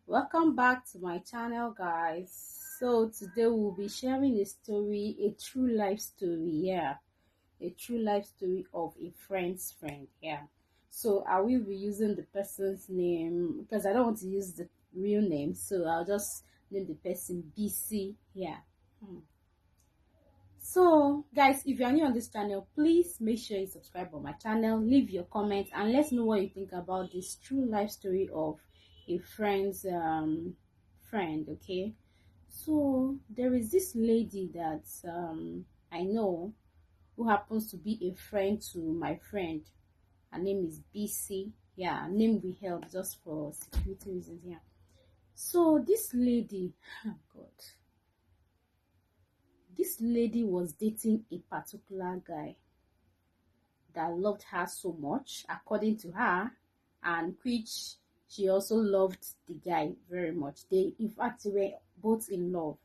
Welcome back to my channel, guys. So today we'll be sharing a story, a true life story. A true life story of a friend's friend. So I will be using the person's name because I don't want to use the real name, so I'll just name the person Bisi. Hmm. So guys, if you're new on this channel, please make sure you subscribe on my channel, leave your comments, and let's know what you think about this true life story of a friend's friend. Okay, so there is this lady that I know, who happens to be a friend to my friend. Her name is Bisi. Her name we held just for security reasons. So this lady, oh God, this lady was dating a particular guy that loved her so much, according to her, and which she also loved the guy very much. They, in fact, they were both in love.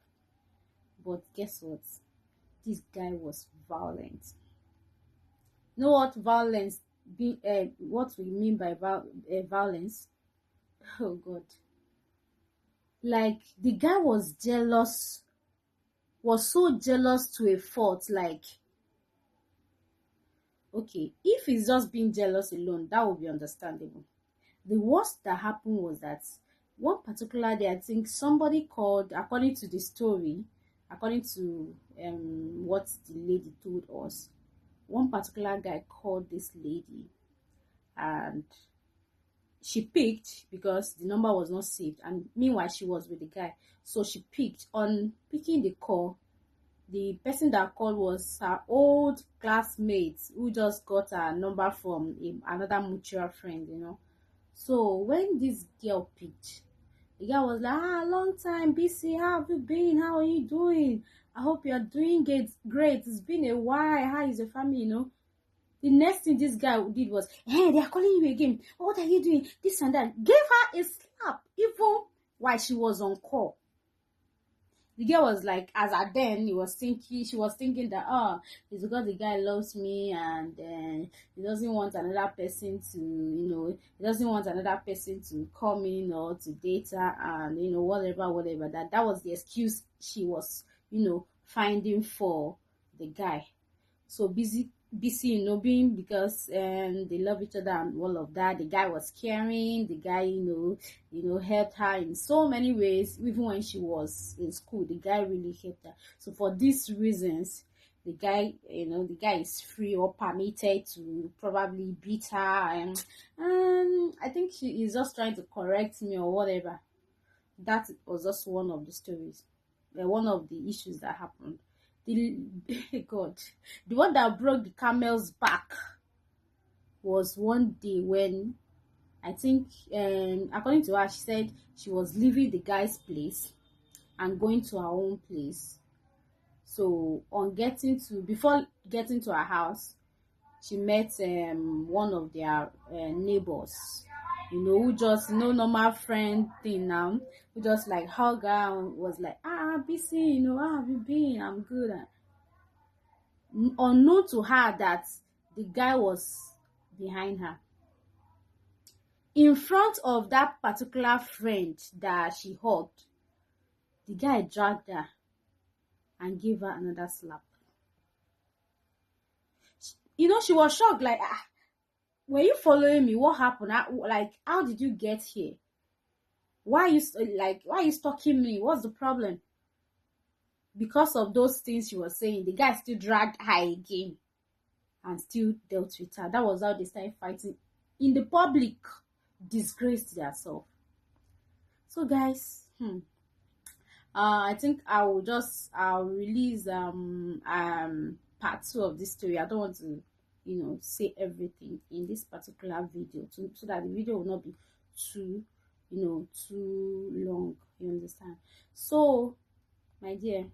But guess what? This guy was violent. You know what violence be? What we mean by violence? Oh God! Like the guy was jealous, was so jealous to a fault. Like, okay, if he's just being jealous alone, that would be understandable. The worst that happened was that one particular day, I think somebody called, according to the story, according to what the lady told us, one particular guy called this lady, and she picked because the number was not saved, and meanwhile she was with the guy. So she picked. On picking the call, the person that called was her old classmate who just got her number from another mutual friend. So when this girl picked, the guy was like, long time, Bisi, how have you been? How are you doing? I hope you're doing it great. It's been a while. How is your family? The next thing this guy did was, hey, they are calling you again. What are you doing? This and that. Gave her a slap, even while she was on call. The girl was like, as at then, she was thinking that, it's because the guy loves me, and he doesn't want another person to, he doesn't want another person to come in or to date her, and, whatever. That was the excuse she was, finding for the guy. So busy, being, because they love each other and all of that. The guy was caring. The guy, helped her in so many ways. Even when she was in school, the guy really helped her. So for these reasons, the guy is free or permitted to probably beat her, and I think she is just trying to correct me or whatever. That was just one of the stories, one of the issues that happened. The God, the one that broke the camel's back was one day when, I think, according to her, she said she was leaving the guy's place and going to her own place. So before getting to her house, she met one of their neighbors, who just, normal friend thing now, who just like hug her and was like, Bisi, how have you been? I'm good. Unknown to her that the guy was behind her. In front of that particular friend that she hugged, the guy dragged her and gave her another slap. She was shocked, like, were you following me? What happened? How did you get here? Why are you stalking me? What's the problem? Because of those things she was saying, the guy still dragged her again and still dealt with her. That was how they started fighting in the public, disgraced themselves. So guys, I think I'll release part 2 of this story. I don't want to say everything in this particular video, so that the video will not be too long, you understand. So my dear,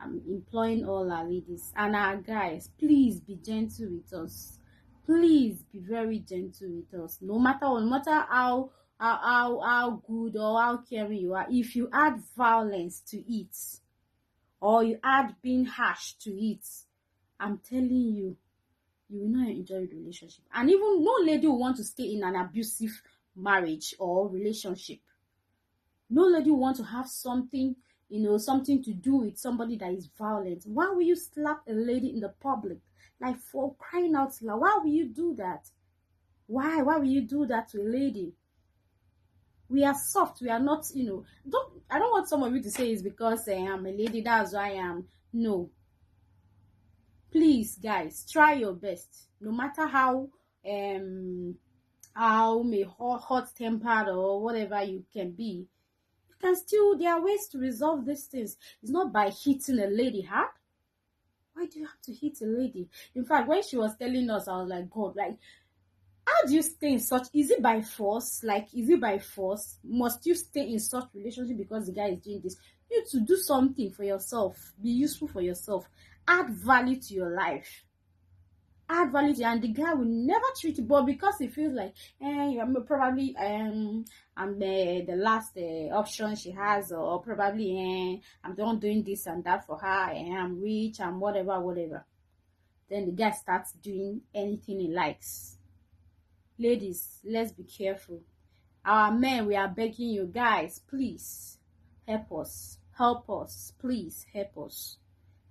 I'm imploring all our ladies and our guys, please be gentle with us. Please be very gentle with us. No matter how good or how caring you are, if you add violence to it, or you add being harsh to it, I'm telling you, you will not enjoy the relationship. And even no lady will want to stay in an abusive marriage or relationship. No lady want to have something, something to do with somebody that is violent. Why will you slap a lady in the public? Like, for crying out loud, why will you do that? Why will you do that to a lady? We are soft. We are not, don't I don't want some of you to say it's because I'm a lady, that's why I am. No. Please, guys, try your best. No matter may hot tempered or whatever you can be, you can still, there are ways to resolve these things. It's not by hitting a lady hard. Why do you have to hit a lady? In fact, when she was telling us, I was like, God, like, how do you stay in such, is it by force? Like, is it by force? Must you stay in such relationship because the guy is doing this? You need to do something for yourself. Be useful for yourself. Add value to your life. Add value to, and the guy will never treat you, but because he feels like you're probably I'm the last option she has, or probably I'm the one doing this and that for her, and I'm rich and whatever, then the guy starts doing anything he likes. Ladies, let's be careful. Our men, we are begging you guys, please help us, please help us.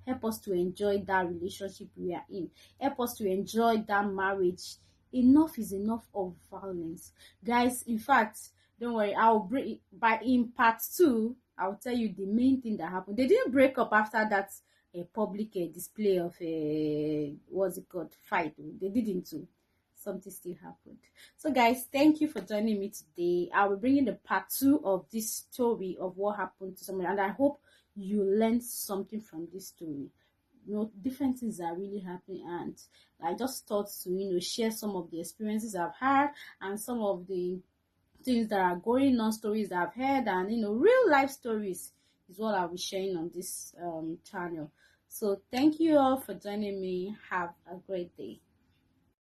Help us to enjoy that relationship we are in. Help us to enjoy that marriage. Enough is enough of violence. Guys, in fact, don't worry, I'll bring by in part 2, I'll tell you the main thing that happened. They didn't break up after that public display of what's it called, fight. They didn't too. Something still happened. So guys, thank you for joining me today. I will bring in the part 2 of this story of what happened to someone, and I hope you learned something from this story. Different things are really happening, and I just thought to share some of the experiences I've had and some of the things that are going on, stories that I've heard, and real life stories is what I'll be sharing on this channel. So thank you all for joining me. Have a great day.